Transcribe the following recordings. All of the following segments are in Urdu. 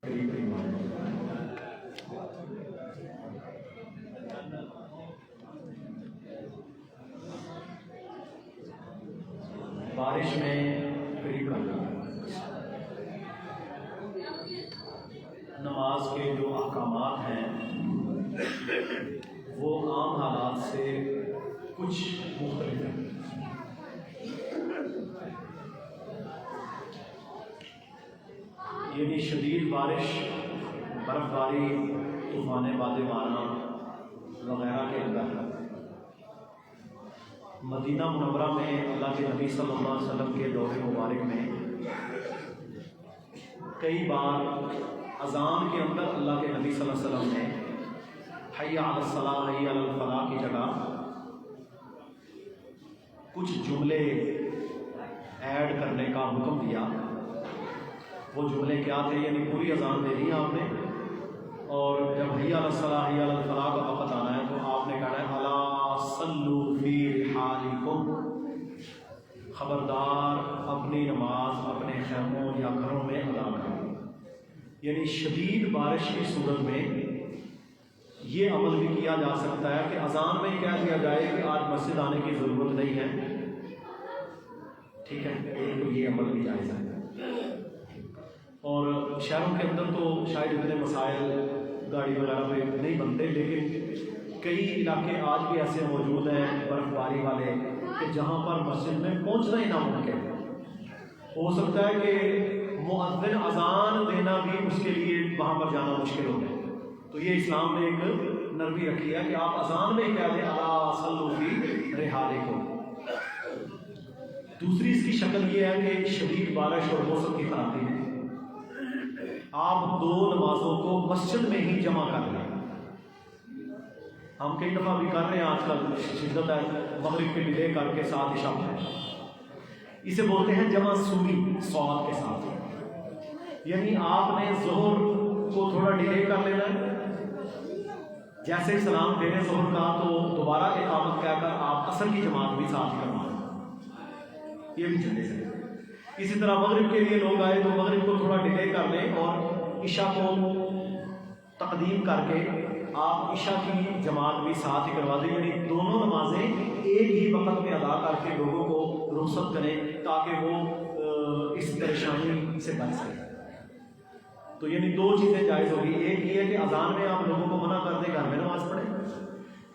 بارش میں قریب نماز کے جو احکامات ہیں وہ عام حالات سے کچھ مختلف ہیں۔ یعنی شدید بارش، برف باری، طوفان باد مارنا وغیرہ کے اندر مدینہ منورہ میں اللہ کے نبی صلی اللہ علیہ وسلم کے دور مبارک میں کئی بار اذان کے اندر اللہ کے نبی صلی اللہ علیہ وسلم نے حی علی الصلاۃ حی علی الفلاح کی جگہ کچھ جملے ایڈ کرنے کا حکم دیا۔ وہ جملے کیا تھے؟ یعنی پوری اذان دے دی آپ نے، اور جب حی علی الصلاۃ حی علی الفلاح کا وقت آنا ہے تو آپ نے کہنا ہے الا صلوا فی رحالکم، خبردار اپنی نماز اپنے خیموں یا گھروں میں ادا کرو۔ یعنی شدید بارش کی صورت میں یہ عمل بھی کیا جا سکتا ہے کہ اذان میں کہہ دیا جائے کہ آج مسجد آنے کی ضرورت نہیں ہے، ٹھیک ہے، تو یہ عمل بھی جائز ہے۔ اور شہروں کے اندر تو شاید اتنے مسائل گاڑی وغیرہ پہ نہیں بنتے، لیکن کئی علاقے آج بھی ایسے موجود ہیں برف باری والے کہ جہاں پر مسجد میں پہنچنا ہی ناممکن ہے۔ ہو سکتا ہے کہ مؤذن اذان دینا بھی اس کے لیے وہاں پر جانا مشکل ہو جائے، تو یہ اسلام نے ایک نرمی رکھی ہے کہ آپ اذان میں ہی کہہ دیں الا صلوا فی رحالکم۔ دوسری اس کی شکل یہ ہے کہ شدید بارش اور موسم کی خرابی میں آپ دو نمازوں کو مسجد میں ہی جمع کر لیں۔ ہم کئی دفعہ بھی کر رہے ہیں آج کل، شدت ہے، مغرب کے ڈیلے کر کے ساتھ عشاء ہے، اسے بولتے ہیں جمع سوری صاد کے ساتھ۔ یعنی آپ نے ظہر کو تھوڑا ڈیلے کر لینا ہے، جیسے سلام دینے ظہر کا تو دوبارہ اقامت کہہ کر آپ عصر کی جماعت بھی ساتھ کروا لیں، یہ بھی چلے جائے۔ اسی طرح مغرب کے لیے لوگ آئے تو مغرب کو تھوڑا ڈیلے کر لیں اور عشاء کو تقدیم کر کے آپ عشاء کی جماعت بھی ساتھ ہی کروا دیں۔ یعنی دونوں نمازیں ایک ہی وقت میں ادا کر کے لوگوں کو رخصت کریں تاکہ وہ اس پریشانی سے بچ سکیں۔ تو یعنی دو چیزیں جائز ہوگی، ایک یہ ہے کہ اذان میں آپ لوگوں کو منع کر دیں گھر میں نماز پڑھیں،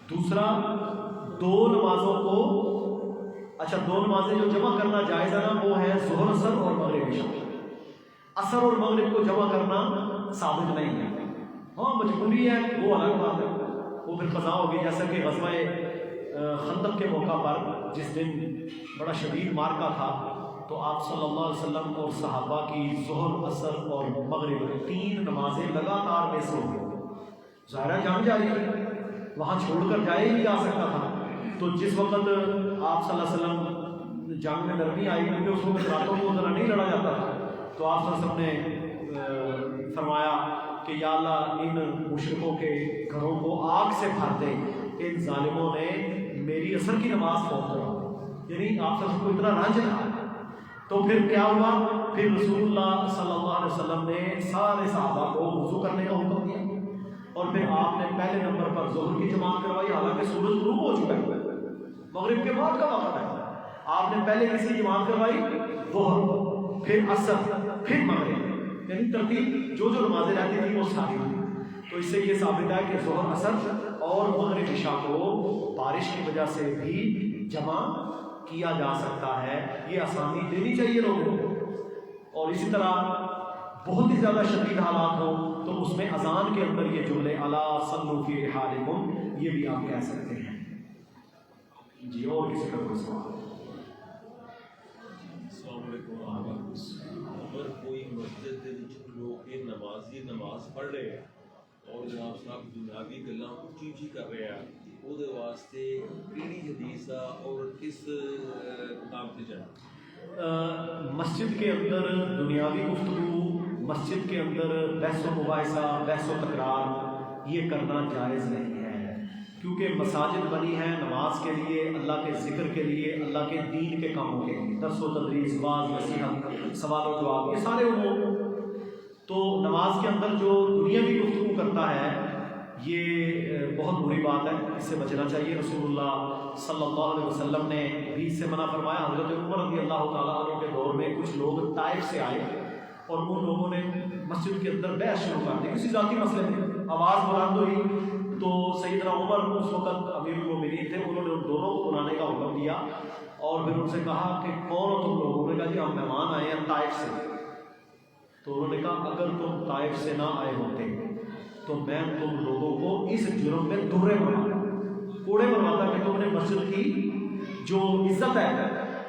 دوسرا دو نمازوں کو، اچھا دو نمازیں جو جمع کرنا جائز ہے نا وہ ہے ظہر اثر اور مغرب عشاء۔ اثر اور مغرب کو جمع کرنا ثابت نہیں ہے، ہاں مجبوری ہے وہ الگ بات ہے، وہ پھر قضا ہوگی۔ جیسا کہ غزوہ خندق کے موقع پر جس دن بڑا شدید مارکا تھا تو آپ صلی اللہ علیہ وسلم اور صحابہ کی ظہر اثر اور مغرب تین نمازیں لگاتار مس ہو گئی۔ ظاہرہ جنگ جاری ہے، وہاں چھوڑ کر جائے ہی نہیں جا سکتا تھا، تو جس وقت آپ صلی اللہ علیہ وسلم جنگ میں نرمی آئی کیونکہ اس وقت راتوں کو ذرا نہیں لڑا جاتا تھا، تو آپ صلی اللہ علیہ وسلم نے فرمایا کہ یا اللہ ان مشرکوں کے گھروں کو آگ سے بھر دے، ان ظالموں نے میری عصر کی نماز فوت کرا۔ یعنی آپ صلی اللہ علیہ وسلم کو اتنا رنج تھا، تو پھر کیا ہوا؟ پھر رسول اللہ صلی اللہ علیہ وسلم نے سارے صحابہ کو وضو کرنے کا حکم دیا، اور پھر آپ نے پہلے نمبر پر ظہر کی جماعت کروائی، حالانکہ سورج غروب ہو چکا ہے، مغرب کے بعد کا وقت ہے، آپ نے پہلے کسی جماعت کروائی ظہر، پھر عصر، پھر مغرب، یعنی ترتیب جو نمازیں رہتی تھیں وہ ساری ہوئی۔ تو اس سے یہ ثابت ہے کہ ظہر عصر اور مغرب عشاء کو بارش کی وجہ سے بھی جمع کیا جا سکتا ہے، یہ آسانی دینی چاہیے لوگوں کو۔ اور اسی طرح بہت ہی زیادہ شدید حالات ہوں تو اس میں اذان کے اندر یہ جملے الا صلوا فی رحالکم یہ بھی آپ کہہ سکتے ہیں۔ جی اور کسی کا کوئی سوال؟ السلام علیکم۔ اگر کوئی مسجد کے لوگ نمازی نماز پڑھ رہے ہیں اور جناب صاحب دنیاوی گلاں اچھی اچھی کر رہے ہیں، وہ واسطے کیڑی حدیث اور کس کتاب سے جائے؟ مسجد کے اندر دنیاوی گفتگو، مسجد کے اندر بحث و مباحثہ، بحث و تکرار یہ کرنا جائز نہیں ہے، کیونکہ مساجد بنی ہے نماز کے لیے، اللہ کے ذکر کے لیے، اللہ کے دین کے کاموں کے لیے، درس و تدریس، واعظ، نصیحت، سوال و جواب، یہ سارے امور تو نماز کے اندر جو دنیاوی گفتگو کرتا ہے یہ بہت بری بات ہے، اس سے بچنا چاہیے۔ رسول اللہ صلی اللہ علیہ وسلم نے بھی اس سے منع فرمایا۔ حضرت عمر رضی اللہ تعالیٰ عنہ کے دور میں کچھ لوگ طائف سے آئے اور ان لوگوں نے مسجد کے اندر بحث شروع کر دی کسی ذاتی مسئلے میں، آواز بلند ہوئی تو سیدنا عمر اس وقت امیر المومنین تھے، انہوں نے ان دونوں کو بلانے کا حکم دیا اور پھر ان سے کہا کہ کون ہو تم لوگ؟ انہوں نے کہا جی ہم مہمان آئے ہیں طائف سے۔ تو انہوں نے کہا اگر تم طائف سے نہ آئے ہوتے تو میں تم لوگوں کو اس جرم میں درے مرواتا، کوڑے مرواتا کہ تم نے مسجد کی جو عزت ہے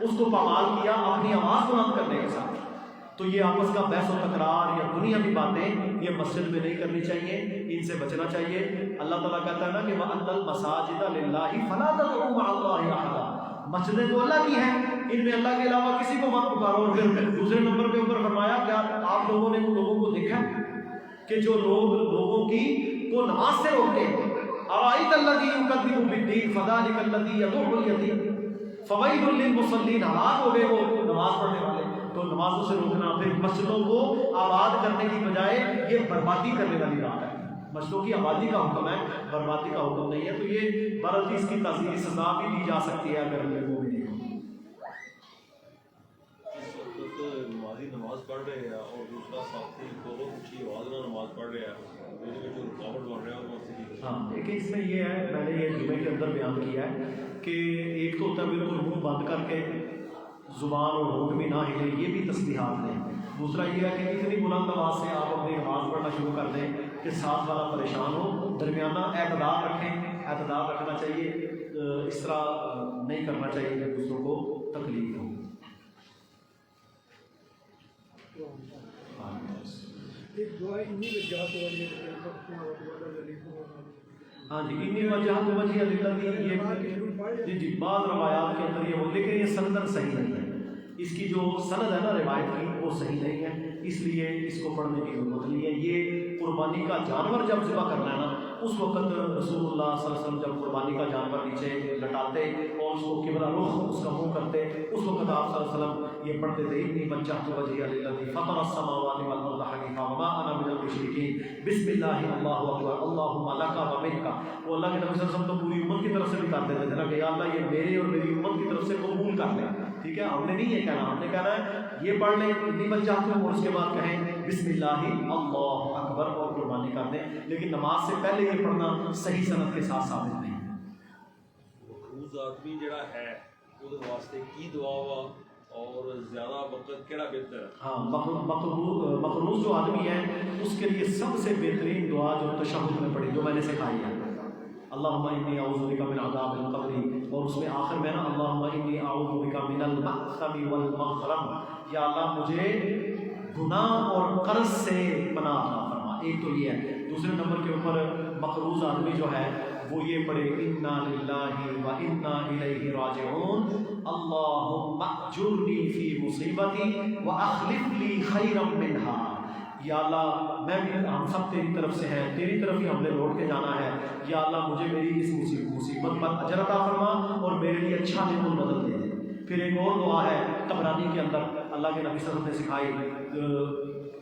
اس کو پامال کیا اپنی آواز بلند کرنے کے ساتھ۔ تو یہ آپس کا بحث و تکرار یا دنیاوی باتیں یہ مسجد میں نہیں کرنی چاہیے، ان سے بچنا چاہیے۔ اللہ تعالیٰ کہتا ہے نا کہ وَأَنَّ الْمَسَاجِدَ لِلَّهِ فَلَا تَدْعُوا مَعَ اللَّهِ أَحَدًا، مسجدیں تو اللہ کی ہیں، ان میں اللہ کے علاوہ کسی کو مت پکارو۔ اور پھر دوسرے نمبر کے اوپر فرمایا کیا آپ لوگوں نے ان لوگوں کو دیکھا کہ جو لوگ لوگوں کی کو نماز سے روکتے ہیں؟ أَرَأَيْتَ الَّذِي يُكَذِّبُ بِالدِّينِ فَذَلِكَ الَّذِي يَدُعُّ الْيَتِيمَ فَوَيْلٌ لِّلْمُصَلِّينَ، ہلاک ہو گئے وہ نماز پڑھنے والے۔ تو نمازوں سے روکنا، پھر مسجدوں کو آباد کرنے کی بجائے یہ بربادی کرنے والی بات ہے۔ مسجدوں کی آبادی کا حکم ہے، بربادی کا حکم نہیں ہے۔ تو یہ برحال اس کی تعزیری سزا بھی دی جا سکتی ہے اگر وہ بھی نہیں ہو۔ اس وقت نمازی نماز پڑھ رہے ہیں اور دوسرا ساتھی بہت اونچی آواز میں نماز پڑھ رہا ہے، میرے جو رکاوٹ بن رہا ہے اور اس ہاں دیکھیں اس میں یہ ہے، میں نے یہ جمعے کے اندر بیان کیا ہے کہ ایک تو ہوتا ہے بالکل منہ بند کر کے زبان اور ہونٹ بھی نہ ہلے، یہ بھی تسبیحات ہیں۔ دوسرا یہ ہے کہ اتنی بلند آواز سے آپ اپنی نماز پڑھنا شروع کر دیں کہ ساتھ والا پریشان ہو، درمیانہ اعتدال رکھیں، اعتدال رکھنا چاہیے، اس طرح نہیں کرنا چاہیے کہ دوسروں کو تکلیف ہو۔ ہاں جی انی وجہت وجہ للذی، یہ جی بعض روایات کے اندر یہ ہو، لیکن یہ سندن صحیح نہیں ہے، اس کی جو سند ہے نا روایت کی وہ صحیح نہیں ہے، اس لیے اس کو پڑھنے کی ضرورت نہیں ہے۔ یہ قربانی کا جانور جب ذبح کرنا ہے نا اس وقت رسول اللہ صلی اللہ علیہ وسلم جب قربانی کا جانور نیچے لٹاتے اور اس کو قبلہ رخ اس کا منہ کرتے، اس وقت آپ صلی اللہ علیہ وسلم یہ پڑھتے تھے انی وجہت وجہی للذی فطر السماوات والارض حنیفا وما انا من المشرکین بسم اللہ اللہ اکبر اللہم لک و منک۔ وہ اللہ کے نبی صلی اللہ علیہ وسلم تو پوری امت کی طرف سے بھی کر دیتے تھے نا کہ یا اللہ یہ میرے اور میری امت کی طرف سے قبول کر لیں، ٹھیک ہے؟ ہم نے نہیں یہ کہنا، ہم نے کہنا ہے یہ پڑھ لیں انی وجہت اور اس کے بعد کہیں بسم اللہ اللہ اکبر اور قربانی کر دیں، لیکن نماز سے پہلے یہ پڑھنا صحیح سند کے ساتھ ثابت نہیں ہے۔ مقروض آدمی جڑا ہے وہ واسطے کی دعا ہوا اور زیادہ وقت کیڑا بہتر ہے؟ ہاں مقروض جو آدمی ہے اس کے لیے سب سے بہترین دعا جو تشہد میں پڑھی جو میں نے سکھائی ہے، اللہم انی اعوذ بک من عذاب القبر، اور اس میں آخر میں نا اللہم انی اعوذ بک من المأثم والمغرم، یا اللہ مجھے گناہ اور قرض سے پناہ عطا فرما۔ ایک تو یہ ہے۔ دوسرے نمبر کے اوپر مقروض آدمی جو ہے وہ یہ پڑھے انا للہ و انا الیہ راجعون اللہم اجرنی فی مصیبتی و اخلف لی خیرا منہا، یا اللہ میں بھی ہم سب تیری طرف سے ہیں، تیری طرف ہی ہم نے لوٹ کے جانا ہے، یا اللہ مجھے میری اس مصیبت پر اجر عطا فرما اور میرے لیے اچھا نعمت بدل دے۔ پھر ایک اور دعا ہے طبرانی کے اندر اللہ کے نبی صلی اللہ علیہ وسلم نے سکھائی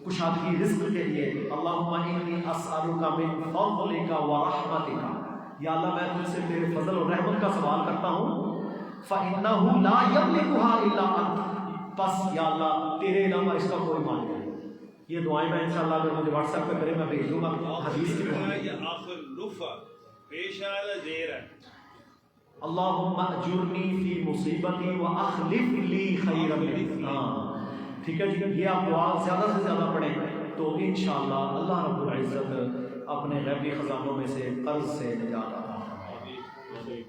کشادگی رزق کے لیے، اللہم انی اسألک من فضلک و رحمتک، یا اللہ میں تجھ سے تیرے فضل اور رحمت کا سوال کرتا ہوں، فإنہ لا یملکها الا انت، پس یا اللہ تیرے علاوہ اس کا کوئی مالک نہیں۔ یہ دعائیں میں انشاءاللہ اگر مجھے واٹس ایپ پہ کرے میں بھیج دوں گا حدیث کی یہ آخر لفظ پیش آیا زیر ہے اللہم اجرنی فی مصیبتی و اخلف لی خیرا منہا، ٹھیک ہے جی؟ یہ آپ دعا زیادہ سے زیادہ پڑھیں تو انشاءاللہ اللہ رب العزت اپنے غیبی خزانوں میں سے قرض سے نجات عطا فرمائے۔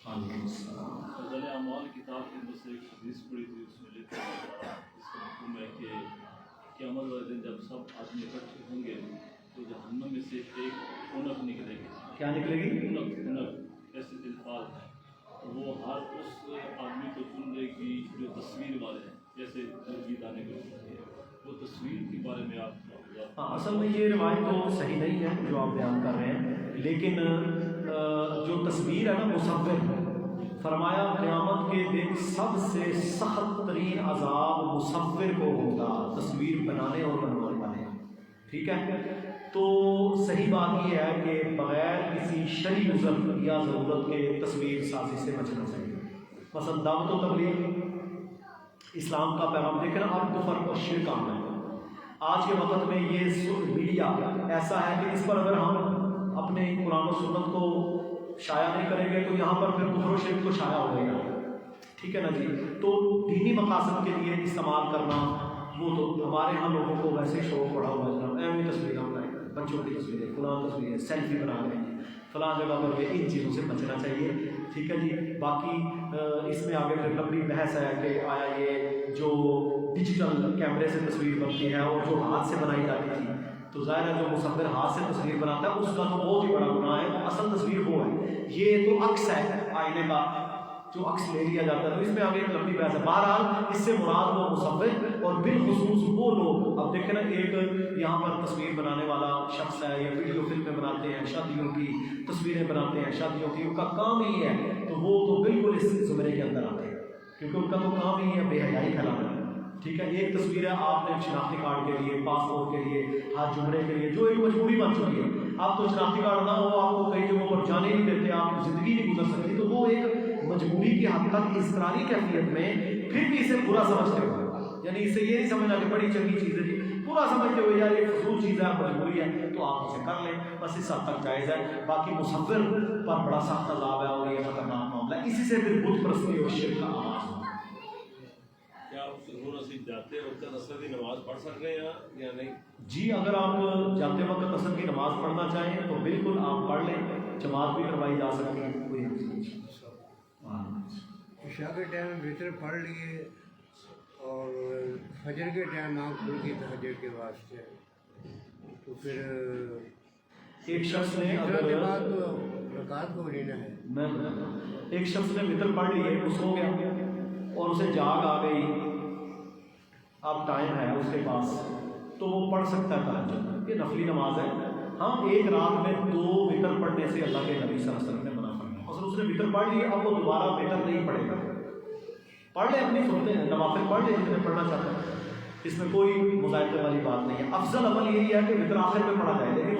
فضل اعمال کتاب کے اندر سے ایک حدیث پڑھی تھی، اس میں لکھا ہے اس کا حکم ہے کہ قیامت والے دن جب سب آدمی اکٹھے ہوں گے تو جہنم میں سے ایک اونق نکلے گی۔ کیا نکلے گی؟ اونق ایسے الفاظ ہیں، وہ ہر اس آدمی کو چن لے گی جو تصویر والے ہیں، جیسے ترجیح دانے کو چنتی ہے، وہ تصویر کے بارے میں آپ ہاں اصل میں یہ روایت تو صحیح نہیں ہے جو آپ بیان کر رہے ہیں، لیکن جو تصویر ہے نا مصور، فرمایا قیامت کے دن سب سے سخت ترین عذاب مصور کو ہوگا، تصویر بنانے اور بنوانے والے۔ ٹھیک ہے. تو صحیح بات یہ ہے کہ بغیر کسی شرعی عذر یا ضرورت کے تصویر سازی سے بچنا چاہیے. مثلا دعوت و تبلیغ اسلام کا پیغام دیکھیں نا، اب کفر اور شرک عام ہے. آج کے وقت میں یہ میڈیا ایسا ہے کہ اس پر اگر ہم اپنے قرآن و سنت کو شائع نہیں کریں گے تو یہاں پر پھر کفر و شرک تو شائع ہو گیا. ٹھیک ہے نا جی. تو دینی مقاصد کے لیے استعمال کرنا وہ تو ہمارے ہاں لوگوں کو ویسے شوق پڑا ہوا ہے جناب. ایویں تصویریں بنائیں، بچوں کی تصویریں، فلاں تصویریں، سیلفی بنا رہے ہیں فلاں جگہ پر، ان چیزوں سے بچنا چاہیے. ٹھیک ہے جی. باقی اس میں آگے پھر لمبی بحث ہے کہ آیا یہ جو ڈیجیٹل کیمرے سے تصویر بنتی ہے اور جو ہاتھ سے بنائی جاتی تھی، تو ظاہر ہے جو مصور ہاتھ سے تصویر بناتا ہے اس کا تو بہت ہی بڑا گناہ ہے. اصل تصویر وہ ہے، یہ تو عکس ہے آئینے کا جو عکس لے لیا جاتا ہے. تو اس میں آگے ایک لمبی بحث ہے. بہرحال اس سے مراد وہ مصور اور بالخصوص وہ لوگ، اب دیکھیں نا ایک یہاں پر تصویر بنانے والا شخص ہے یا ویڈیو فلمیں بناتے ہیں، شادیوں کی تصویریں بناتے ہیں، شادیوں کی، ان کا کام ہی ہے. تو وہ تو بالکل اس زمرے کے اندر آتے ہیں کیونکہ ان کا تو کام ہی ہے بے حیائی پھیلانا. ٹھیک ہے. ایک تصویر ہے آپ نے شناختی کارڈ کے لیے، پاسپورٹ کے لیے، حج عمرے کے لیے، جو ایک مجبوری بن چکی ہے. آپ تو شناختی کارڈ نہ ہو، آپ کو کئی جگہوں پر جانے نہیں دیتے، آپ زندگی نہیں گزر سکتی، تو وہ ایک مجبوری کی حد تک اضطراری کیفیت میں پھر بھی اسے برا سمجھتے ہوئے، یعنی اسے یہ نہیں سمجھنا کہ بڑی چنگی چیز ہے جی، برا سمجھتے ہوئے یار یہ فضول چیز ہے، مجبوری ہے تو آپ اسے کر لیں، بس اس حد تک جائز ہے. باقی مصور پر بڑا سخت عذاب ہے اور یہ خطرناک معاملہ ہے. اسی سے پھر بت پرستی اور شرک کا آغاز ہوا. کیا آپ سکون نصیب جاتے وقت اثر کی نماز پڑھ سکتے ہیں یا نہیں؟ جی اگر آپ جاتے وقت اثر کی نماز پڑھنا چاہیں تو بالکل آپ پڑھ لیں، جماعت بھی کروائی جا سکتی ہے، کوئی عشاء کے ٹائم وطر پڑھ لیے اور فجر کے ٹائم آپ کھل کی تہجد کے واسطے، تو پھر ایک شخص نے کے بعد تو رکعت کو لینا ہے. میں ایک شخص نے وطر پڑھ لیے، وہ سو گیا اور اسے جاگ آ گئی، اب ٹائم ہے اس کے پاس، تو وہ پڑھ سکتا ہے تہجد. یہ نفلی نماز ہے. ہاں ایک رات میں 2 وطر پڑھنے سے اللہ کے نبی صلی اللہ علیہ وسلم نے منع فرمایا. اصل اس نے وطر پڑھ لیے، اب وہ دوبارہ وطر نہیں پڑھے گا. پڑھ لے اپنی سنتیں نوافل پڑھ لے جتنے پڑھنا چاہتا ہے، اس میں کوئی مذائقے والی بات نہیں ہے. افضل عمل یہی ہے کہ وطر آخر میں پڑھا جائے، لیکن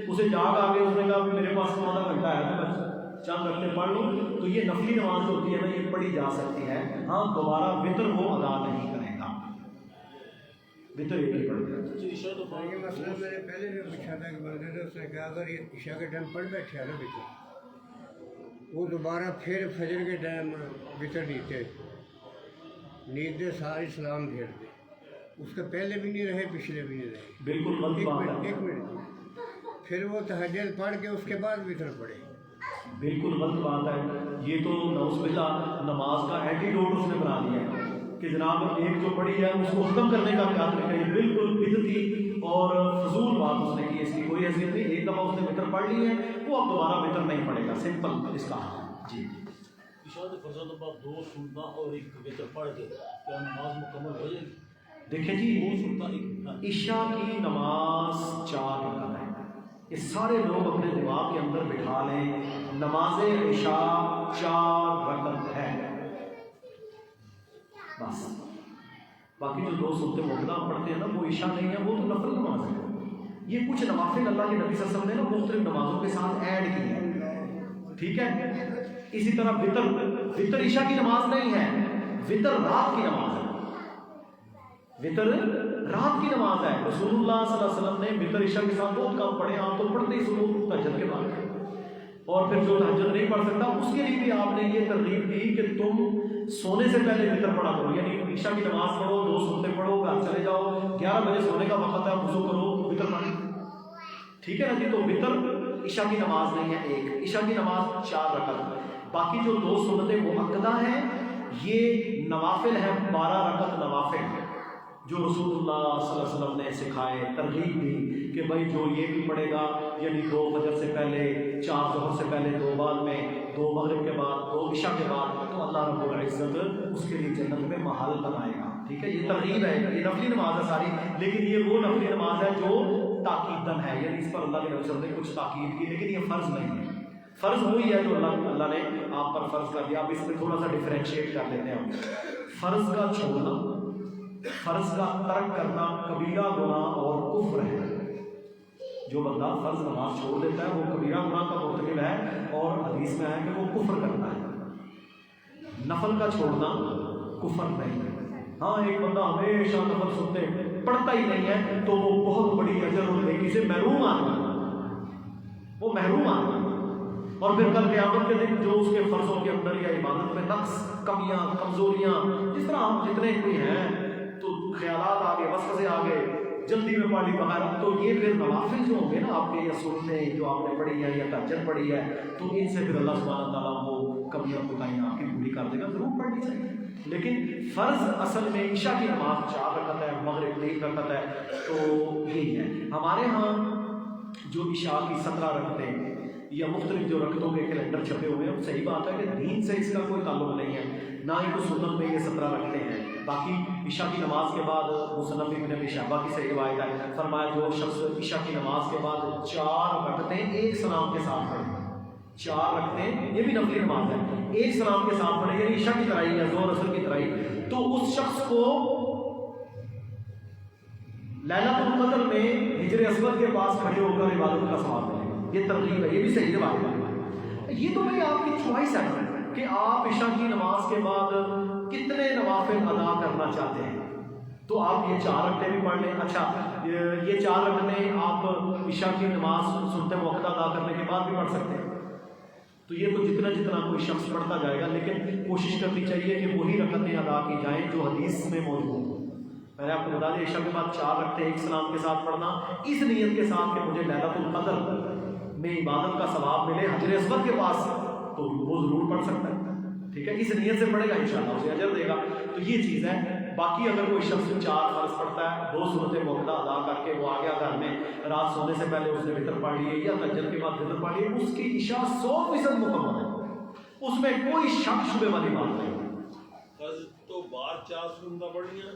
اسے جاگ آ گئی، اس نے کہا میرے پاس تو آدھا گھنٹہ ہے تو میں چند رکھتے پڑھ لوں، تو یہ نفلی نماز جو ہوتی ہے نا یہ پڑھی جا سکتی ہے. ہاں دوبارہ وطر وہ ادا نہیں کرے گا، وطر ایک ہی پڑھ گا. یہ مسئلہ میں نے پہلے بھی پوچھا تھا کہ بندے نے اس نے کہا اگر یہ عشاء کے ٹائم پڑھ بیٹھے نا وطر، وہ دوبارہ پھر فجر کے ٹائم وطر نیتے نیندے ساری سلام پھیر دے، اس کے پہلے بھی نہیں رہے پچھلے بھی نہیں رہے. بالکل غلط بات ہے. ایک منٹ پھر وہ تہجد پڑھ کے اس کے بعد وطر پڑھے. بالکل غلط بات ہے. یہ تو نعوذ باللہ نماز کا اینٹیڈوٹ اس نے بنا دیا ہے کہ جناب ایک جو پڑھی ہے اس کو ختم کرنے کا کیا طریقہ ہے. بالکل بدعتی اور فضول بات اس نے کی، اس کی کوئی حیثیت نہیں. ایک دفعہ اس نے وطر پڑھ لی ہے، وہ اب دوبارہ وطر نہیں پڑھے گا، سمپل اس کا حال ہے. جی عشاء فرض بعد 2 سنتاں اور ایک وطر پڑھ کے کیا نماز مکمل ہو جائے گی؟ دیکھیں جی، عشاء کی نماز 4 رکعت ہے. یہ سارے لوگ اپنے دماغ کے اندر بٹھا لیں، نماز عشاء 4 رکعت ہے بس. باقی جو 2 سنتیں مطلق پڑھتے ہیں نا وہ عشاء نہیں ہے، وہ تو نفل نماز ہے. یہ کچھ نوافل اللہ کے نبی صلی اللہ علیہ وسلم نے نا مختلف نمازوں کے ساتھ ایڈ کی ہے. ٹھیک ہے. اسی طرح وطر عشاء کی نماز نہیں ہے، وطر رات کی نماز ہے. وطر رات کی نماز ہے. رسول اللہ صلی اللہ علیہ وسلم نے وطر عشاء کے ساتھ بہت کم پڑھے. آپ تو پڑھتے ہی سنو تہجد کے بعد، اور پھر جو تہجد نہیں پڑھ سکتا اس کے لیے بھی آپ نے یہ ترغیب دی کہ تم سونے سے پہلے وطر پڑھا کرو. یعنی عشاء کی نماز پڑھو، 2 سنتیں پڑھو، گھر چلے جاؤ، 11 بجے سونے کا وقت ہے، وضو کرو، وطر پڑھو. ٹھیک ہے نا جی. تو وطر عشاء کی نماز نہیں ہے. ایک عشاء کی نماز 4 رکعت. باقی جو 2 سنتیں مؤکدہ ہیں یہ نوافل ہیں، 12 رکعت نوافل جو رسول اللہ صلی اللہ علیہ وسلم نے سکھائے، ترغیب دی کہ بھائی جو یہ بھی پڑھے گا، یعنی 2 فجر سے پہلے، 4 ظہر سے پہلے، 2 بعد میں، 2 مغرب کے بعد، 2 عشاء کے بعد، تو اللہ رب العزت اس کے لیے جنت میں محل بنائے گا. ٹھیک ہے. یہ ترغیب ہے، یہ نفلی نماز ہے ساری، لیکن یہ وہ نفلی نماز ہے جو تاکیدن ہے، یعنی اس پر اللہ کے نبی صلی اللہ علیہ وسلم نے کچھ تاکید کی، لیکن یہ فرض نہیں ہے. فرض وہی ہے جو اللہ نے آپ پر فرض کر دیا. اب اس میں تھوڑا سا ڈفرینشیٹ کر لیتے ہیں ہم. فرض کا چھوڑنا، فرض کا ترک کرنا کبیرہ گناہ اور کفر ہے. جو بندہ فرض نماز چھوڑ دیتا ہے وہ کبیرہ گناہ کا مرتکب ہے، اور حدیث میں ہے کہ وہ کفر کرتا ہے۔ نفل کا چھوڑنا کفر نہیں ہے۔ ہاں ایک بندہ ہمیشہ نفل سنتے پڑھتا ہی نہیں ہے تو وہ بہت بڑی اجر اور نیکی سے محروم آدمی، وہ محروم آدمی، اور پھر کل قیامت کے دن جو اس کے فرضوں کے اندر یا عبادت میں نقص، کمیاں، کمزوریاں، جس طرح ہم جتنے کوئی ہیں تو خیالات آ گئے، وسوسے آ گئے، جلدی میں پڑھ لی بغیر، تو یہ پھر نوافل جو ہوں گے نا آپ کے یا سنتیں جو آپ نے پڑھی ہے یا تہجد پڑھی ہے، تو ان سے پھر اللہ سبحانہ تعالیٰ وہ کمیاں کوتاہیاں آپ کی پوری کر دے گا، ضرور پڑھنی چاہیے۔ لیکن فرض اصل میں عشاء کی نماز 4 رکعت ہے، مغرب 3 رکعت ہے، تو یہی ہے۔ ہمارے ہاں جو عشاء کی 17 رکعتیں یا مختلف جو رکعتوں کے کیلنڈر چھپے ہوئے ہیں، صحیح بات ہے کہ دین سے اس کا کوئی تعلق نہیں ہے، نہ ہی تو سنت میں یہ 17 رکعتیں ہیں۔ باقی عشاء کی نماز کے بعد مصنف ابن ابی شیبہ کی صحیح روایت ہے، فرمایا جو شخص عشاء کی نماز کے بعد 4 رکعتیں ایک سلام کے ساتھ پڑھے، 4 رکعتیں، یہ بھی نفلی نماز ہے، ایک سلام کے ساتھ پڑھے، یعنی عشاء کی طرح ہی ہے، ظہر اثر کی طرح ہی، تو اس شخص کو لیلۃ القدر میں حجر اسود کے پاس کھڑے ہو کر عبادت کا ثواب ملے گا۔ یہ ترغیب ہے، یہ بھی صحیح روایت ہے۔ یہ تو بھائی آپ کی چوائس ہے کہ آپ عشاء کی نماز کے بعد کتنے نوافل ادا کرنا چاہتے ہیں، تو آپ یہ 4 رکعتیں بھی پڑھ لیں۔ اچھا یہ 4 رکعتیں آپ عشاء کی نماز سنت موقع ادا کرنے کے بعد بھی پڑھ سکتے ہیں، تو یہ تو جتنا جتنا کوئی شخص پڑھتا جائے گا، لیکن کوشش کرنی چاہیے کہ وہی رکعتیں ادا کی جائیں جو حدیث میں موجود ہیں۔ میں نے آپ کو بتا دیا عشاء کے بعد 4 رکعتیں ایک سلام کے ساتھ پڑھنا، اس نیت کے ساتھ کہ مجھے لیلۃ القدر میں عبادت کا ثواب ملے حجر اسود کے پاس، تو وہ ضرور پڑھ سکتا ہے، ٹھیک ہے، اس نیت سے پڑھے گا انشاءاللہ اسے اجر دے گا۔ تو یہ چیز ہے۔ باقی اگر کوئی شخص 4 فرض پڑھتا ہے، 2 سنت موقع ادا کر کے وہ آ گیا گھر میں، رات سونے سے پہلے اس نے وتر پڑھ لیے یا تہجد کے بعد وتر پڑھ لیے، اس کی عشاء 100% مکمل ہے، اس میں کوئی شک شبے والی بات نہیں۔ فرض تو بعد 4 سنتیں پڑھنیاں،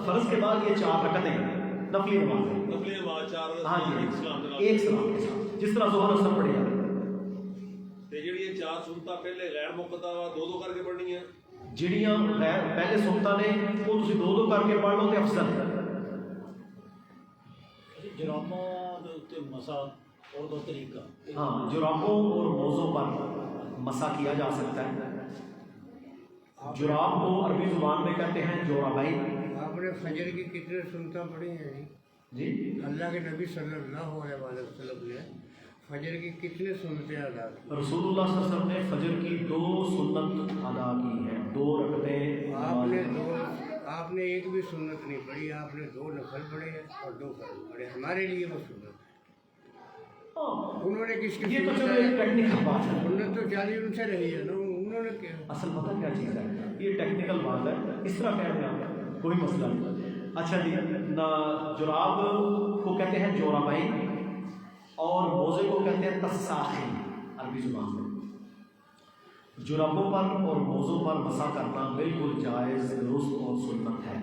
فرض کے بعد یہ 4 رکعتیں نفلی نماز ہے، نفلی نماز 4 ہاں جی، ایک سلام کے بعد، ایک سلام کے ساتھ، جس طرح ظہر اثر پڑھی جاتی ہے۔ تے جڑی یہ 4 سنتیں پہلے غیر موقع 2 کر کے پڑھنیاں، جڑیاں غیر پہلے سنتا نے وہ تسی 2 کر کے پڑھ لو تے افضل ہے۔ جراموں دے اوتے مسا اور 2 طریقہ، ہاں، جرابوں اور موزوں پر مسا کیا جا سکتا ہے۔ جراب کو عربی زبان میں کہتے ہیں جورابین۔ آپ نے فجر کی کتنے سنتیں پڑھی ہیں جی، اللہ کے نبی صلی اللہ علیہ وسلم نے فجر کی کتنے سنتیں ادا کی؟ رسول اللہ صلی اللہ علیہ وسلم نے فجر کی 2 سنت ادا کی ہیں، 2 رکعتیں۔ آپ نے ایک بھی سنت نہیں پڑھی، آپ نے 2 نفل پڑھے ہیں اور 2 فرض پڑھے، ہمارے لیے وہ سنت۔ انہوں نے کس کی یہ تو چلو ایک ٹیکنیکل بات ہے، سنت تو جاری ان سے رہی ہے نا، انہوں نے کیا اصل پتہ کیا چیز ہے، یہ ٹیکنیکل بات ہے، اس طرح کہہ رہے ہیں کوئی مسئلہ نہیں۔ اچھا جی، جراب کو کہتے ہیں جورابین اور موزے کو کہتے ہیں تساخین عربی زبان میں۔ جرابوں پر اور موزوں پر مسا کرنا بالکل جائز، درست اور سنت ہے،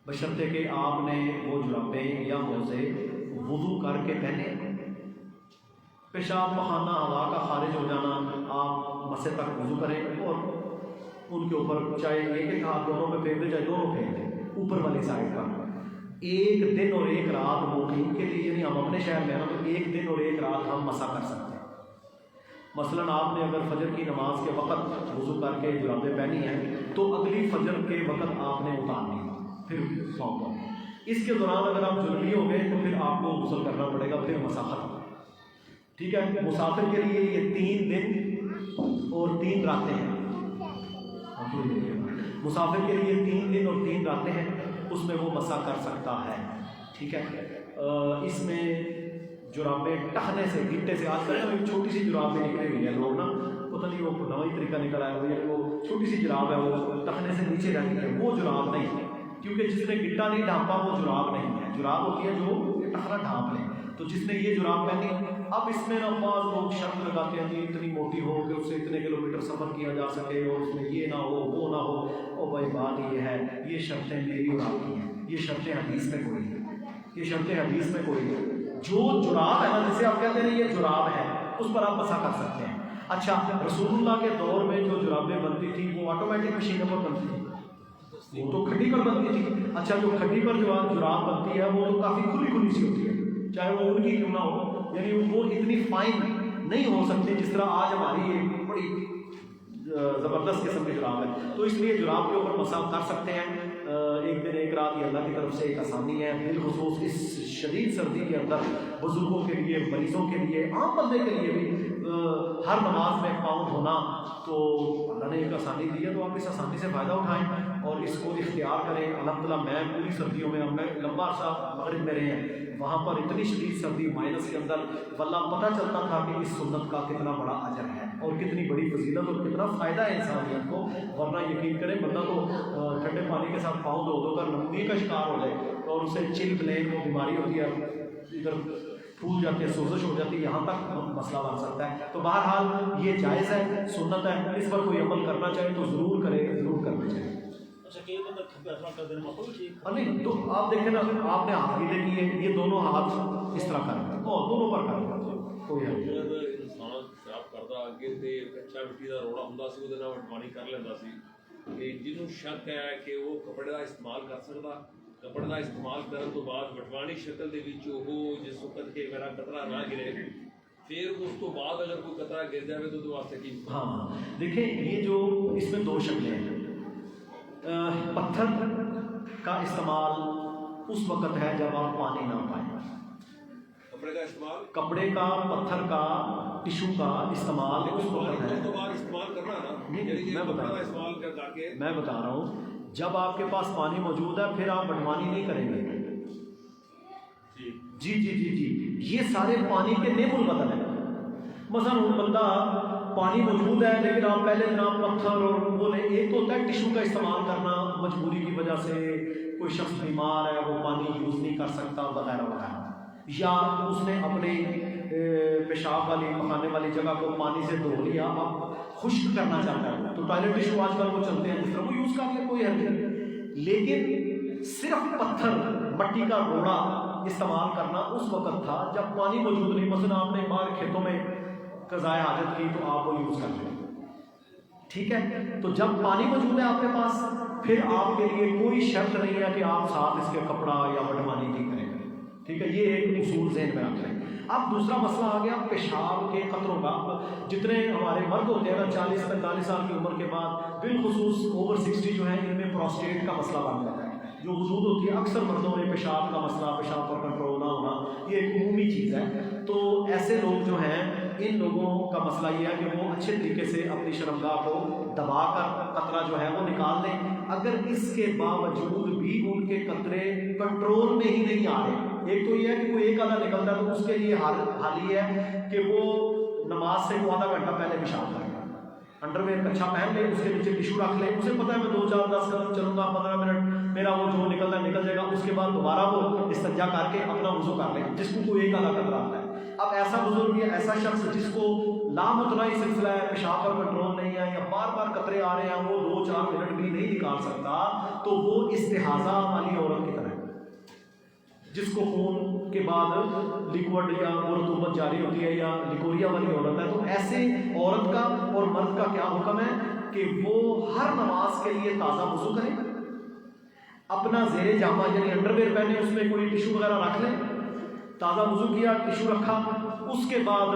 بشرطے کہ آپ نے وہ جرابیں یا موزے وضو کر کے پہنے، پیشاب پخانہ ہوا کا خارج ہو جانا، آپ مسے تک وضو کریں اور ان کے اوپر چاہے ایک ہاتھ دونوں پہ پھینک دیں، چاہے دونوں پھینک دیں اوپر والی سائڈ پر۔ 1 دن اور 1 رات مقیم کے لیے، یعنی ہم اپنے شہر میں ہیں تو 1 دن اور 1 رات ہم مسا کر سکتے ہیں۔ مثلاً آپ نے اگر فجر کی نماز کے وقت وضو کر کے جرابیں پہنی ہیں تو اگلی فجر کے وقت آپ نے اتارنی ہے، پھر سونپا۔ اس کے دوران اگر آپ جنوبی ہو گئے تو پھر آپ کو غسل کرنا پڑے گا، پھر مسا ختم، ٹھیک ہے۔ مسافر کے لیے یہ 3 دن اور 3 راتیں ہیں، مسافر کے لیے 3 دن اور 3 راتیں ہیں، اس میں وہ مسا کر سکتا ہے، ٹھیک ہے۔ اس میں جرابیں ٹخنے سے، گھٹے سے، آج کل ایک چھوٹی سی جرابیں نکلی ہوئی ہیں، لوگ نا پتہ نہیں وہ نیا ہی طریقہ نکل آیا ہے، وہ چھوٹی سی جراب ہے، وہ ٹخنے سے نیچے رہتی ہے، وہ جراب نہیں ہے، کیونکہ جس نے گٹا نہیں ڈھانپا وہ جراب نہیں ہے۔ جراب ہوتی ہے جو ٹخنا ڈھانپ لے، تو جس نے یہ جراب پہنی، اب اس میں نا بعض لوگ شرط لگاتے ہیں کہ اتنی موٹی ہو کہ اس سے اتنے کلومیٹر سفر کیا جا سکے اور اس میں یہ نہ ہو وہ نہ ہو۔ او بھائی بات یہ ہے، یہ شرطیں میری اور آپ کی ہیں، یہ شرطیں حدیث میں کوئی ہیں، یہ شرطیں حدیث میں کوئی ہیں۔ جو جراب ہے نا، جسے آپ کہتے ہیں یہ جراب ہے، اس پر آپ مسا کر سکتے ہیں۔ اچھا، رسول اللہ کے دور میں جو جرابیں بنتی تھیں وہ آٹومیٹک مشینوں پر بنتی تھی، وہ تو کھڈی پر بنتی تھی۔ اچھا، جو کھڈی پر جو جراب بنتی ہے وہ تو کافی کھلی کھلی سی ہوتی ہے، چاہے وہ ان کی کیوں نہ ہو، یعنی وہ اتنی فائن نہیں ہو سکتی جس طرح آج ہماری ایک بڑی زبردست قسم کی جراب ہے. تو اس لیے جراب کے اوپر مسح کر سکتے ہیں ایک دن ایک رات، یہ اللہ کی طرف سے ایک آسانی ہے، بالخصوص اس شدید سردی کے اندر بزرگوں کے لیے، مریضوں کے لیے، عام بندے کے لیے بھی ہر نماز میں پاؤں دھونا تو اللہ نے ایک آسانی دی ہے. تو آپ اس آسانی سے فائدہ اٹھائیں اور اس کو اختیار کریں. الحمدللہ میں پوری سردیوں میں، ہم نے لمبا عرصہ مغرب میں رہے ہیں، وہاں پر اتنی شدید سردی مائنس کے اندر، واللہ پتہ چلتا تھا کہ اس سنت کا کتنا بڑا اجر ہے اور کتنی بڑی فضیلت اور کتنا فائدہ ہے انسانیت کو. ورنہ یقین کریں بندہ تو ٹھنڈے پانی کے ساتھ پاؤں دھو کر نمونی کا شکار ہو جائے اور اسے چل پلین وہ بیماری ہوتی ہے، ادھر پھول جاتی ہے، سوزش ہو جاتی ہے، یہاں تک مسئلہ بن سکتا ہے. تو بہرحال یہ جائز ہے، سنت ہے، اس پر کوئی عمل کرنا چاہے تو ضرور کرے، ضرور کرنا چاہیے. اچھا کہ بندہ کھپے اپنا کر دینا مقبول ٹھیک نہیں تو آپ دیکھیں نا، آپ نے ہاتھ گیلے کیے، یہ دونوں ہاتھ اس طرح کر رہے ہیں اور دونوں پر کر رہے ہیں، کوئی حل نہیں. جب انسان خراب کرتا اگے تے کچا مٹی کا روڑا ہوندا سی، وہ وٹوانی کر لینا سی کہ جنہوں شک ہے کہ وہ کپڑے کا استعمال کر سکتا، کپڑے کا استعمال کرنے تو بعد وٹوانی شکل دے وچ وہ جس وقت کہ میرا قطرہ نہ گرے، پھر اس تو بعد اگر کوئی قطرہ گر جائے تو واسطے کی. ہاں دیکھیں یہ جو اس میں دو شکلیں ہیں. پتھر کا استعمال اس وقت ہے جب آپ پانی نہ پائیں. کپڑے کا استعمال، کپڑے کا، پتھر کا، ٹشو کا استعمال اس وقت ہے. تو بعد استعمال کرنا نا، میں بتا رہا ہوں، استعمال کر کے میں بتا رہا ہوں جب آپ کے پاس پانی موجود ہے پھر آپ بٹوانی نہیں کریں گے. جی جی جی جی یہ سارے پانی کے نیم البدل ہیں. مثلا وہ بندہ پانی موجود ہے لیکن آپ پہلے جناب پتھر اور وہ لیں. ایک تو ہوتا ہے ٹشو کا استعمال کرنا مجبوری کی وجہ سے، کوئی شخص بیمار ہے وہ پانی یوز نہیں کر سکتا وغیرہ وغیرہ، یا اس نے اپنے پیشاب والی پخانے والی جگہ کو پانی سے دھو لیا، اب خشک کرنا چاہتا ہے تو ٹوائلٹ ٹشو آج کل وہ چلتے ہیں جس طرح وہ یوز کر لے، کوئی حرج نہیں. لیکن صرف پتھر، مٹی کا روڑا استعمال کرنا اس وقت تھا جب پانی موجود نہیں. مثلا آپ نے باہر کھیتوں میں قضائے حاجت کی تو آپ وہ یوز کر لیں، ٹھیک ہے. تو جب پانی موجود ہے آپ کے پاس پھر آپ کے لیے کوئی شرط نہیں ہے کہ آپ ساتھ اس کے کپڑا یا بٹوانی نہیں کریں گے، ٹھیک ہے. یہ ایک اصول ذہن میں رکھ لیں. اب دوسرا مسئلہ آ گیا پیشاب کے قطروں کا. جتنے ہمارے مرد ہوتے ہیں نا 40-45 سال کی عمر کے بعد، بالخصوص اوور 60 جو ہیں، ان میں پروسٹیٹ کا مسئلہ بن جاتا ہے جو وجود ہوتی ہے. اکثر مردوں میں پیشاب کا مسئلہ، پیشاب پر کنٹرول نہ ہونا، یہ ایک عمومی چیز ہے. تو ایسے لوگ جو ہیں، ان لوگوں کا مسئلہ یہ ہے کہ وہ اچھے طریقے سے اپنی شرمگاہ کو دبا کر قطرہ جو ہے وہ نکال دیں. اگر اس کے باوجود بھی ان کے قطرے کنٹرول میں ہی نہیں آ رہے، ایک تو یہ ہے کہ کوئی ایک آدھا نکلتا ہے تو اس کے لیے حال یہ ہے کہ وہ نماز سے وہ آدھا گھنٹہ پہلے پیشاب کرے گا، انڈر ویئر اچھا پہن لے، اس کے نیچے ٹشو رکھ لے، اسے پتہ ہے میں 2-4-10 قدم چلوں گا، 15 منٹ میرا وہ جو نکلتا ہے نکل جائے گا. اس کے بعد دوبارہ وہ استنجا کر کے اپنا وضو کر لے، جس کو کوئی ایک آدھا قطرہ آتا ہے. اب ایسا بزرگ یا ایسا شخص جس کو لامتناہی سلسلہ ہے، پیشاب پر کنٹرول نہیں ہے یا بار بار قطرے آ رہے ہیں، وہ 2-4 منٹ بھی نہیں نکال سکتا، تو وہ استحاضہ والی عورت کی طرح ہے جس کو خون کے بعد لیکوڈ یا رطوبت جاری ہوتی ہے، یا لیکوریا والی عورت ہے. تو ایسے عورت کا اور مرد کا کیا حکم ہے کہ وہ ہر نماز کے لیے تازہ وضو کریں، اپنا زیر جامہ یعنی انڈر ویئر پہنے، اس میں کوئی ٹشو وغیرہ رکھ لیں، تازہ وضو کیا، ٹشو رکھا، اس کے بعد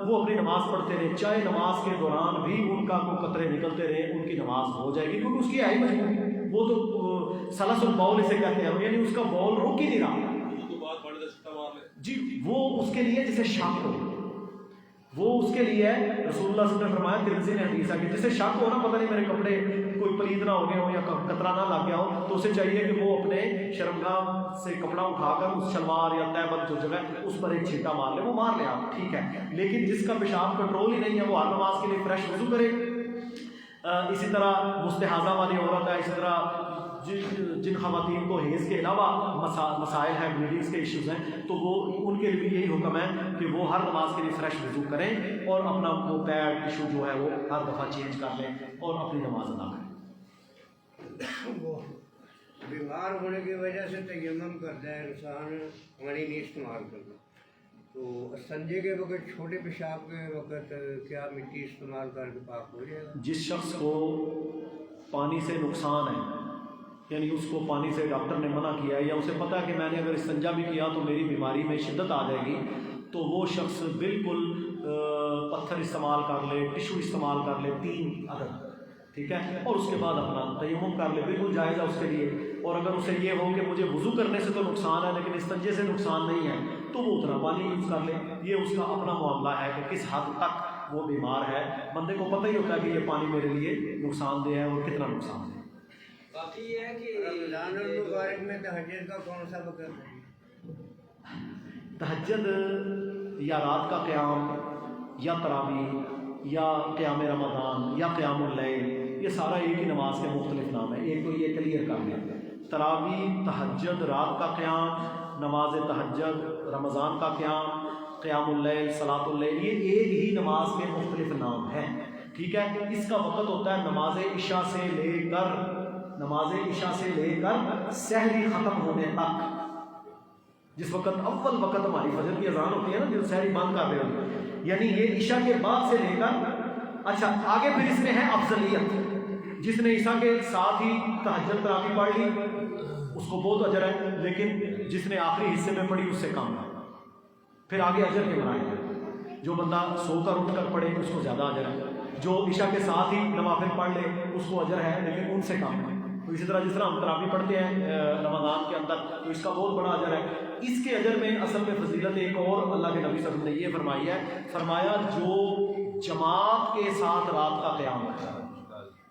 وہ اپنی نماز پڑھتے رہے. چاہے نماز کے دوران بھی ان کا کوئی قطرے نکلتے رہے، ان کی نماز ہو جائے گی، کیونکہ اس کی آئی مجبوری، وہ تو سلس البول اسے کہتے ہیں، یعنی اس کا بول روک ہی نہیں رہا. جی وہ اس کے لیے جسے شک ہو، وہ اس کے لیے رسول اللہ صلی اللہ علیہ وسلم نے فرمایا، ترمذی نے حدیث ہے کہ جسے شک ہو نا، پتہ نہیں میرے کپڑے کوئی پلید نہ ہو گئے ہوں یا قطرہ نہ لگ گیا ہو، تو اسے چاہیے کہ وہ اپنے شرمگاہ سے کپڑا اٹھا کر اس شلوار یا تہبند جو جگہ ہے اس پر ایک چھینٹا مار لے، وہ مار لے آپ، ٹھیک ہے. لیکن جس کا پیشاب کنٹرول ہی نہیں ہے وہ ہر نماز کے لیے فریش وضو کرے. اسی طرح مستحاضہ والی عورت ہے، اسی طرح جن خواتین کو حیض کے علاوہ مسائل ہیں، بلیڈنگس کے ایشوز ہیں، تو وہ ان کے لیے یہی حکم ہے کہ وہ ہر نماز کے لیے فریش وضو کریں اور اپنا وہ پیر ٹشو جو ہے وہ ہر دفعہ چینج کر لیں اور اپنی نماز ادا کریں. وہ بیمار ہونے کی وجہ سے تیمم کرتا ہے انسان، پانی نہیں استعمال کرتا، تو استنجے کے وقت، چھوٹے پیشاب کے وقت کیا مٹی استعمال کر کے پاک ہو جائے گا؟ جس شخص کو پانی سے نقصان ہے، یعنی اس کو پانی سے ڈاکٹر نے منع کیا ہے یا اسے پتہ ہے کہ میں نے اگر استنجا بھی کیا تو میری بیماری میں شدت آ جائے گی، تو وہ شخص بالکل پتھر استعمال کر لے، ٹشو استعمال کر لے 3 عدد، ٹھیک ہے، اور اس کے بعد اپنا تیمم کر لے، بالکل جائز ہے اس کے لیے۔ اور اگر اسے یہ ہو کہ مجھے وضو کرنے سے تو نقصان ہے لیکن استنجے سے نقصان نہیں ہے، تو وہ اتنا پانی یوز کر لے۔ یہ اس کا اپنا معاملہ ہے کہ کس حد تک وہ بیمار ہے، بندے کو پتہ ہی ہوتا ہے کہ یہ پانی میرے لیے نقصان دہ ہے اور کتنا نقصان دہ ہے۔ باقی یہ ہے کہ رمضان المبارک میں تہجد کا کون سا وقت ہے؟ تہجد یا رات کا قیام یا تراویح یا قیام رمضان یا قیام اللیل، یہ سارا ایک ہی نماز کے مختلف نام ہیں۔ ایک تو یہ کلیئر کر لیں، تراویح، تہجد، رات کا قیام، نماز تہجد، رمضان کا قیام، قیام اللیل، صلاۃ اللیل، یہ ایک ہی نماز کے مختلف نام ہیں، ٹھیک ہے۔ اس کا وقت ہوتا ہے نماز عشاء سے لے کر سحری ختم ہونے تک۔ جس وقت اول وقت ہماری فجر کی اذان ہوتی ہے نا، جو سحری بند کر رہے ہوتے، یعنی یہ عشاء کے بعد سے لے کر، اچھا آگے پھر اس میں ہے افضلیت، جس نے عشاء کے ساتھ ہی تہجد تراویح پڑھ لی اس کو بہت اجر ہے، لیکن جس نے آخری حصے میں پڑھی اس سے کم ہے۔ پھر آگے اجر کے بنائے ہیں، جو بندہ سو کر اٹھ کر پڑھے اس کو زیادہ اجر ہے، جو عشاء کے ساتھ ہی نوافل پڑھ لے اس کو اجر ہے لیکن ان سے کم ہے۔ تو اسی طرح جس طرح ہم تراویح پڑھتے ہیں رمضان کے اندر تو اس کا بہت بڑا اجر ہے۔ اس کے اجر میں اصل میں فضیلت ایک اور اللہ کے نبی صلی اللہ علیہ وسلم نے یہ فرمائی ہے، فرمایا جو جماعت کے ساتھ رات کا قیام کرتا ہے،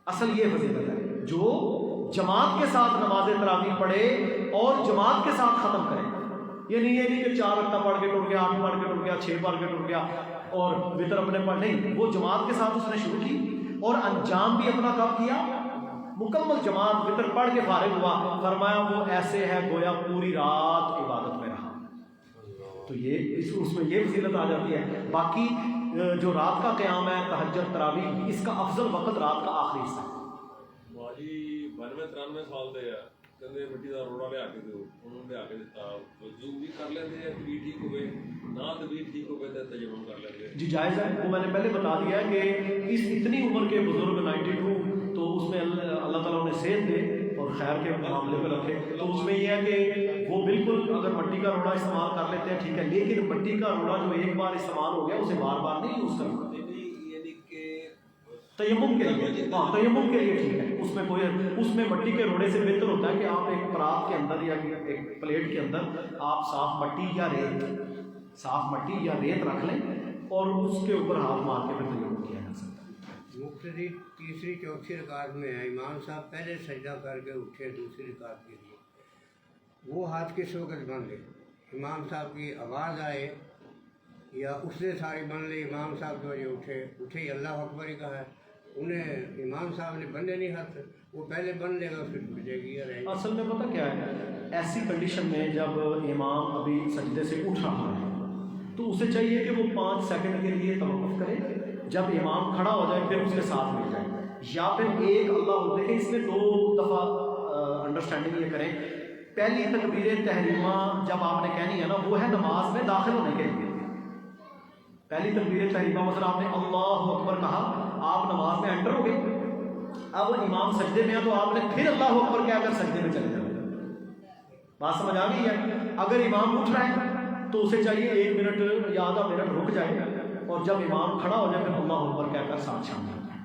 اصل یہ فضیلت ہے، جو جماعت کے ساتھ نماز تراویح پڑھے اور جماعت کے ساتھ ختم کرے۔ یہ نہیں کہ 4 رکعت پڑھ کے ٹوٹ گیا، 8 پڑھ کے ٹوٹ گیا، 6 پڑھ کے ٹوٹ گیا اور وطر اپنے پڑھ، نہیں، وہ جماعت کے ساتھ اس نے شروع کی اور انجام بھی اپنا کب کیا، مکمل جماعت وطر پڑھ کے فارغ ہوا، فرمایا وہ ایسے ہے گویا پوری رات عبادت میں رہا۔ تو یہ اس میں یہ فضیلت آ جاتی ہے۔ باقی جو رات کا قیام ہے، تہجد، تراویح، اس کا افضل وقت رات کا آخری حصہ ہے۔ ماجی 92-93 سال دے ہے، کہندے مٹی دا روڑا لیا کے دو، انہوں نے لیا کے دیتا، وضو بھی کر لیندے ہیں بھی ٹھیک ہوئے، نہ تو بھی ٹھیک ہوئے تو تیمم کر لیندے ہیں۔ جی جائز ہے، وہ میں نے پہلے بتا دیا ہے کہ اس اتنی عمر کے بزرگ 92، تو اس میں اللہ تعالیٰ نے صحت دے اور خیر کے معاملے پہ رکھے، تو اس میں یہ ہے کہ وہ بالکل اگر مٹی کا روڑا استعمال کر لیتے ہیں ٹھیک ہے، لیکن مٹی کا روڑا جو ایک بار استعمال ہو گیا اسے بار بار نہیں یوز کرنا، یعنی کہ تیمم کے لیے، ہاں تیمم کے لیے ٹھیک ہے، اس میں کوئی، اس میں مٹی کے روڑے سے بہتر ہوتا ہے کہ آپ ایک پرات کے اندر یا ایک پلیٹ کے اندر آپ صاف مٹی یا ریت رکھ لیں اور اس کے اوپر ہاتھ مار کے پھر تیمم کیا جا سکتا ہے۔ مقتدی تیسری چوتھی رکعت میں ہے، امام صاحب پہلے سجدہ کر کے اٹھے دوسری رکعت کے لیے، وہ ہاتھ کس وقت بند ہے؟ امام صاحب کی آواز آئے یا اس نے ساری بن لی، امام صاحب جو یہ اٹھے ہی اللہ اکبر ہی کہا ہے، انہیں امام صاحب نے بندے نہیں ہاتھ، وہ پہلے بن لے گا پھر ٹوٹ جائے گی یا رہے گی۔ اصل میں پتہ کیا ہے، ایسی کنڈیشن میں جب امام ابھی سجدے سے اٹھ رہا ہے تو اسے چاہیے کہ وہ 5 سیکنڈ کے لیے توقف کرے، جب امام کھڑا ہو جائے پھر اس کے ساتھ مل جائے، یا پھر ایک اللہ، دیکھیں اس میں 2 دفعہ انڈرسٹینڈنگ یہ کریں۔ پہلی تکبیر تحریمہ جب آپ نے کہنی ہے نا، وہ ہے نماز میں داخل ہونے کے لیے، پہلی تکبیر تحریمہ مثلا آپ نے اللہ اکبر کہا، آپ نماز میں انٹر ہو گئے، اب امام سجدے میں ہے تو آپ نے پھر اللہ اکبر کہہ کر سجدے میں چلے جائیں۔ بات سمجھ آ گئی ہے؟ اگر امام اٹھ رہا ہے تو اسے چاہیے 1 منٹ یا آدھا منٹ رک جائے اور جب امام کھڑا ہو جائے پھر اللہ اکبر کہہ کر ساتھ شامل ہو جائے۔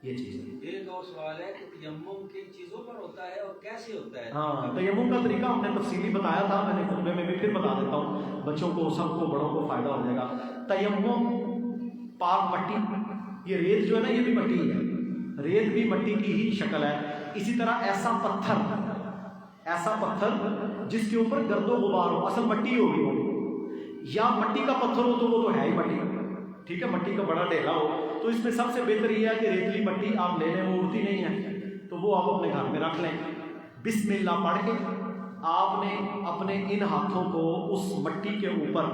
یہ چیز ہے۔ ایک اور سوال ہے کہ تیمم کن چیزوں پر ہوتا ہے اور کیسے ہوتا ہے؟ ہاں، تیمم کا طریقہ ہم نے تفصیلی بتایا تھا، میں نے خطبے میں بھی پھر بتا دیتا ہوں، بچوں کو، سب کو، بڑوں کو فائدہ ہو جائے گا۔ تیمم، پاک مٹی، یہ ریت جو ہے نا یہ بھی مٹی ہے، ریت بھی مٹی کی ہی شکل ہے، اسی طرح ایسا پتھر جس کے اوپر گرد و غبار ہو، اصل مٹی ہوگی وہ، یا مٹی کا پتھر ہو تو وہ تو ہے ہی مٹی، ٹھیک ہے، مٹی کا بڑا ڈھیرا ہو، تو اس میں سب سے بہتر یہ ہے کہ ریتلی مٹی آپ لے لیں، وہ اڑتی نہیں ہے، تو وہ آپ اپنے گھر میں رکھ لیں، بسم اللہ پڑھ کے آپ نے اپنے ان ہاتھوں کو اس مٹی کے اوپر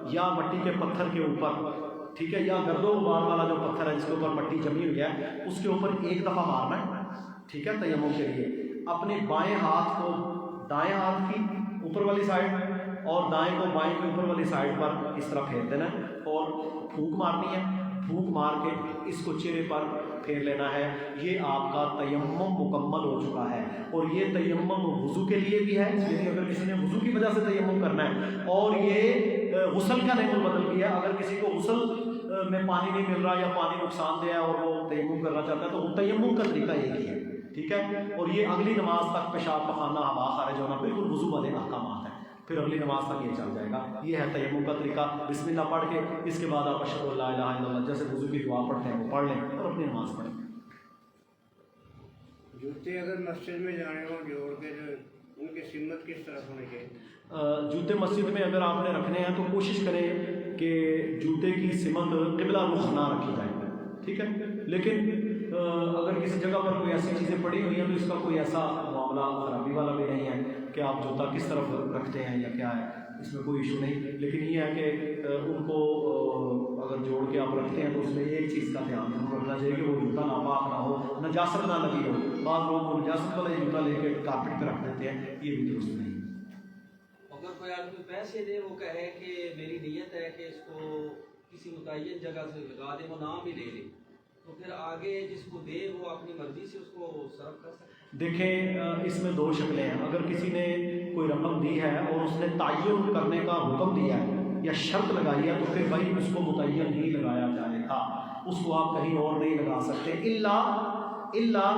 یا مٹی کے پتھر کے اوپر، ٹھیک ہے، یا گرد و غبار والا جو پتھر ہے جس کے اوپر مٹی جمی ہوئی ہے اس کے اوپر ایک دفعہ مارنا ہے، ٹھیک ہے، تیمم کے لیے اپنے بائیں ہاتھ کو دائیں ہاتھ کی اوپر والی سائڈ اور دائیں کو بائیں کی اوپر والی سائڈ پر اس طرح پھیر دینا ہے اور پھونک مارنی ہے، پھونک مار کے اس کو چہرے پر پھیر لینا ہے. یہ آپ کا تیمم مکمل ہو چکا ہے. اور یہ تیمم وضو کے لیے بھی ہے، یعنی اگر کسی نے وضو کی وجہ سے تیمم کرنا ہے، اور یہ غسل کا نہیں بدل گیا. اگر کسی کو غسل میں پانی نہیں مل رہا یا پانی نقصان دہ ہے اور وہ تیمم کرنا چاہتا ہے تو وہ تیمم کا طریقہ یہی ہے. ٹھیک ہے. اور یہ اگلی نماز تک پیشاب پخانہ ہوا خارج ہونا بالکل وضو والے احکامات ہیں. پھر اگلی نماز تک یہ چل جائے گا. یہ ہے تیمم کا طریقہ. بسم اللہ پڑھ کے اس کے بعد آپ اشہد ان لا الہ الا اللہ جیسے وضو کی دعا پڑھتے ہیں وہ پڑھ لیں اور اپنی نماز پڑھیں. جوتے اگر مسجد میں جانے ہوں جوڑ کے تو ان کی سمت کس طرح ہونی چاہیے؟ جوتے مسجد میں اگر آپ نے رکھنے ہیں تو کوشش کریں کہ جوتے کی سمت قبلہ رخ نہ رکھی جائے. ٹھیک ہے. لیکن اگر کسی جگہ پر کوئی ایسی چیزیں پڑی ہوئی ہیں تو اس کا کوئی ایسا معاملہ خرابی والا بھی نہیں ہے کہ آپ جوتا کس طرف رکھتے ہیں یا کیا ہے، اس میں کوئی ایشو نہیں. لیکن یہ ہے کہ ان کو اگر جوڑ کے آپ رکھتے ہیں تو اس میں ایک چیز کا دھیان ضرور رکھنا چاہیے کہ وہ جوتا ناپاک نہ ہو، نجاست نہ لگی ہو. بعض لوگ وہ نجاست والا جوتا لے کے کارپیٹ پہ رکھ دیتے ہیں، یہ بھی درست نہیں. اگر کوئی آدمی پیسے دے، وہ کہے کہ میری نیت ہے کہ اس کو کسی متعین جگہ سے لگا دے، وہ نام ہی لے لے، تو پھر آگے جس کو دے وہ اپنی مرضی سے اس کو صرف کر سکتا ہے؟ دیکھیں اس میں دو شکلیں ہیں. اگر کسی نے کوئی رقم دی ہے اور اس نے تعین کرنے کا حکم دیا ہے یا شرط لگائی ہے تو پھر بھائی اس کو متعین ہی لگایا جائے گا. اس کو آپ کہیں اور نہیں لگا سکتے الا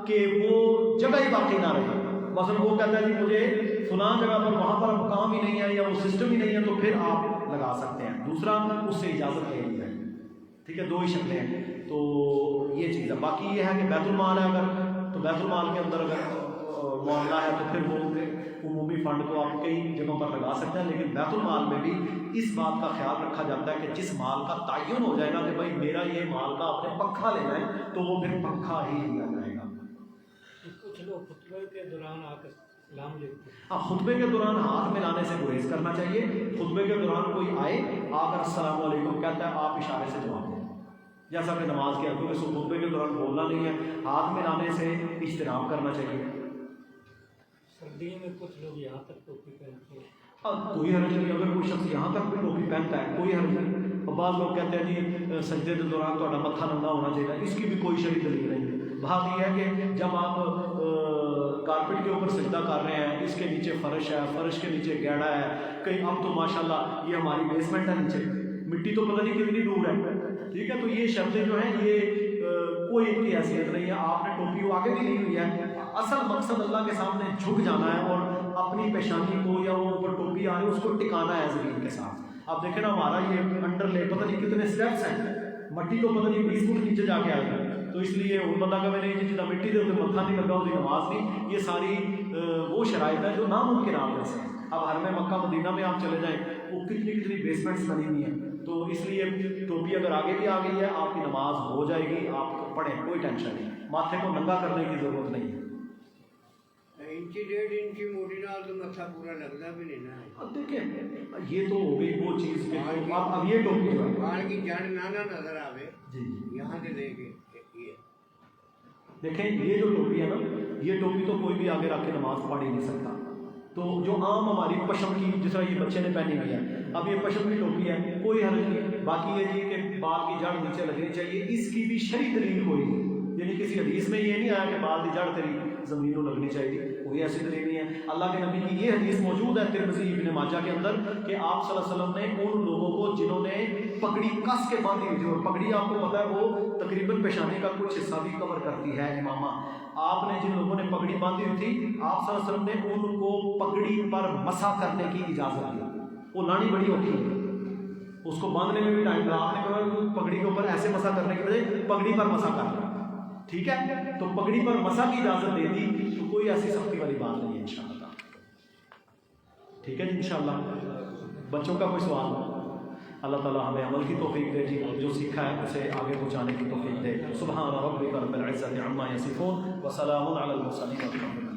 کہ وہ جگہ ہی باقی نہ رہے. مثلا وہ کہتا ہے جی مجھے فلاں جگہ پر وہاں پر اب کام ہی نہیں ہے یا وہ سسٹم ہی نہیں ہے تو پھر آپ لگا سکتے ہیں. دوسرا اس سے اجازت لے لی جائے. ٹھیک ہے. دو ہی شکلیں ہیں. تو یہ چیز ہے. باقی یہ ہے کہ بیت المال ہے اگر تو بیت المال کے اندر اگر معاملہ ہے تو پھر وہ عمومی فنڈ کو آپ کئی جگہوں پر لگا سکتے ہیں. لیکن بیت المال میں بھی اس بات کا خیال رکھا جاتا ہے کہ جس مال کا تعین ہو جائے گا کہ بھائی میرا یہ مال کا آپ نے پنکھا لینا ہے تو وہ پھر پنکھا ہی لیا جائے گا. کچھ لوگ خطبے کے دوران آ کر سلام لکھتے ہیں. ہاں خطبے کے دوران ہاتھ ملانے سے گریز کرنا چاہیے. خطبے کے دوران کوئی آئے آ کر السلام علیکم کہتا ہے آپ اشارے سے جواب دیں جیسا کہ نماز کے حقوق سے خطبے کے دوران بولنا نہیں ہے. ہاتھ ملانے سے اجتناب کرنا چاہیے. سردی میں کچھ لوگ یہاں تک ٹوپی پہنتے ہیں. کوئی حرج نہیں. اگر کوئی شخص یہاں تک بھی ٹوپی پہنتا ہے کوئی حرج نہیں. اور بعض لوگ کہتے ہیں جی سجدے کے دوران تھوڑا متھا ننگا ہونا چاہیے. اس کی بھی کوئی شرعی دلیل نہیں. بات یہ ہے کہ جب آپ کارپیٹ کے اوپر سجدہ کر رہے ہیں، اس کے نیچے فرش ہے، فرش کے نیچے گیڑا ہے، کہیں اب تو ماشاءاللہ یہ ہماری بیسمنٹ ہے، نیچے مٹی تو پتہ نہیں کتنی دور ہے. ٹھیک ہے. تو یہ شرطیں جو ہیں یہ کوئی ان کی حیثیت نہیں ہے. آپ نے ٹوپی وہ آگے بھی لی ہوئی ہے. اصل مقصد اللہ کے سامنے جھک جانا ہے اور اپنی پیشانی کو یا وہ اوپر ٹوپی آ رہی ہے اس کو ٹکانا ہے زمین کے ساتھ. آپ دیکھیں نا ہمارا یہ انڈر لے پتہ نہیں کتنے سٹیپس ہیں، مٹی تو پتہ نہیں 20 فٹ نیچے جا کے آ گئی. تو اس لیے وہ بندہ کہ میں نے جتنا مٹی دے اتنے متھا نہیں لگا اس کی نماز نہیں. یہ ساری وہ شرائط ہیں جو ناممکن آپ میں سے ہیں. اب حرم مکہ مدینہ میں آپ چلے جائیں وہ کتنی بیسمنٹس بنی ہوئی ہیں. تو اس لیے ٹوپی اگر آگے بھی آ گئی ہے آپ کی نماز ہو جائے گی. آپ پڑھیں کوئی ٹینشن نہیں. ماتھے کو ننگا کرنے کی ضرورت نہیں ہے. انچی 1.5 انچی موٹی نال تو متھا پورا لگتا بھی نہیں نا. اب دیکھیں یہ تو ہو گئی وہ چیز کہ آپ اب یہ ٹوپی جو ہے بال کی جڑ نہ نظر آوے جی یہاں سے لے کے دیکھیں یہ جو ٹوپی ہے نا یہ ٹوپی تو کوئی بھی آگے رکھ کے نماز پڑھ ہی نہیں سکتا. تو جو عام ہماری پشم کی جس طرح یہ بچے نے پہنی ہوئی ہے اب یہ پشم کی ٹوپی ہے کوئی حرج نہیں. باقی یہ جی کہ بال کی جڑ نیچے لگنی چاہیے اس کی بھی شرعی دلیل کوئی نہیں. یعنی کسی حدیث میں یہ نہیں آیا کہ بال کی جڑ تیری زمین کو لگنی چاہیے، کوئی ایسی دلیل نہیں ہے. اللہ کے نبی کی یہ حدیث موجود ہے ترمذی ابن ماجہ کے اندر کہ آپ صلی اللہ علیہ وسلم نے ان لوگوں کو جنہوں نے پگڑی کس کے باندھی ہوئی تھی، اور پگڑی آپ کو پتا ہے وہ تقریباً پیشانی کا کچھ حصہ بھی کور کرتی ہے امامہ. آپ نے جن لوگوں نے پگڑی باندھی ہوئی تھی آپ صلی اللہ علیہ وسلم نے ان کو پگڑی پر مسح کرنے کی اجازت دی. وہ لانی بڑی ہوتی ہے، اس کو باندھنے میں بھی ٹائم لگا. آپ نے کہا پگڑی کے اوپر ایسے مسح کرنے کے بجائے پگڑی پر مسح کر. ٹھیک ہے. تو پگڑی پر مسح کی اجازت دے دی تو کوئی ایسی سختی والی بات نہیں ہے انشاءاللہ. ٹھیک ہے جی. انشاءاللہ بچوں کا کوئی سوال ہو اللہ تعالیٰ ہمیں عمل کی توفیق دے جی. جو سیکھا ہے اسے آگے پہنچانے کی توفیق دے. سبحان ربک رب العزت عما یصفون وسلام علی المرسلین.